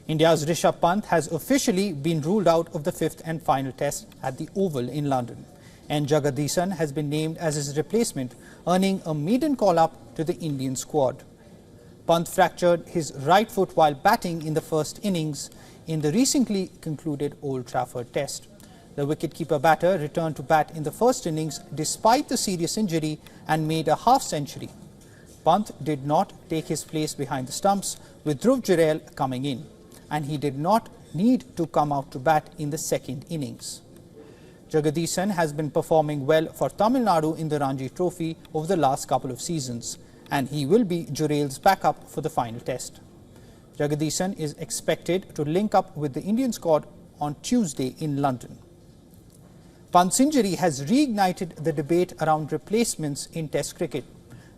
India's Rishabh Pant has officially been ruled out of the fifth and final test at the Oval in London. And Jagadisan has been named as his replacement, earning a maiden call-up to the Indian squad. Pant fractured his right foot while batting in the first innings in the recently concluded Old Trafford test. The wicket-keeper batter returned to bat in the first innings despite the serious injury and made a half-century. Pant did not take his place behind the stumps, with Dhruv Jurel coming in, and he did not need to come out to bat in the second innings. Jagadisan has been performing well for Tamil Nadu in the Ranji Trophy over the last couple of seasons, and he will be Jurel's backup for the final test. Jagadisan is expected to link up with the Indian squad on Tuesday in London. Pant's injury has reignited the debate around replacements in Test cricket.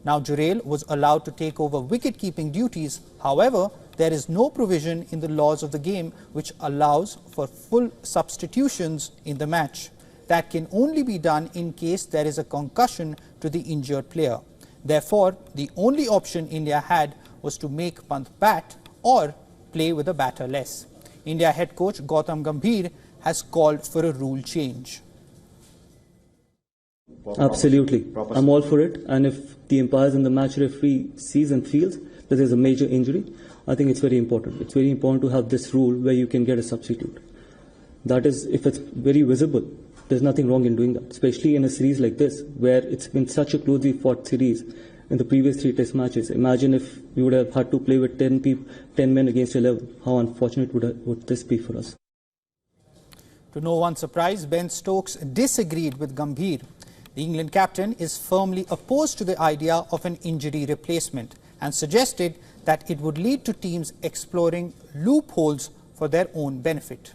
Now Jurel was allowed to take over wicket-keeping duties. However, there is no provision in the laws of the game which allows for full substitutions in the match. That can only be done in case there is a concussion to the injured player. Therefore, the only option India had was to make Pant bat or play with a batter less. India head coach Gautam Gambhir has called for a rule change. Absolutely. I'm all for it. And if the umpires and the match referee sees and feels that there's a major injury, I think it's very important. It's very important to have this rule where you can get a substitute. That is, if it's very visible, there's nothing wrong in doing that, especially in a series like this, where it's been such a closely fought series in the previous 3 test matches. Imagine if we would have had to play with 10 men against 11. How unfortunate would this be for us? To no one's surprise, Ben Stokes disagreed with Gambhir. The England captain is firmly opposed to the idea of an injury replacement and suggested that it would lead to teams exploring loopholes for their own benefit.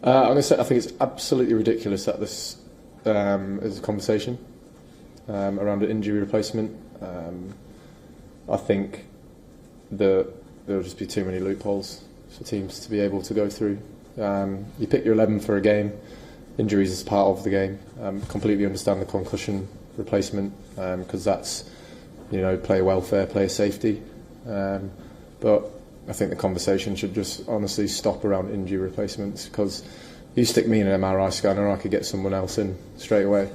I'm going to say I think it's absolutely ridiculous that this is a conversation around an injury replacement. I think that there will just be too many loopholes for teams to be able to go through. You pick your 11 for a game. Injuries is part of the game. Completely understand the concussion replacement because that's, player welfare, player safety. But I think the conversation should just honestly stop around injury replacements, because you stick me in an MRI scanner, I could get someone else in straight away.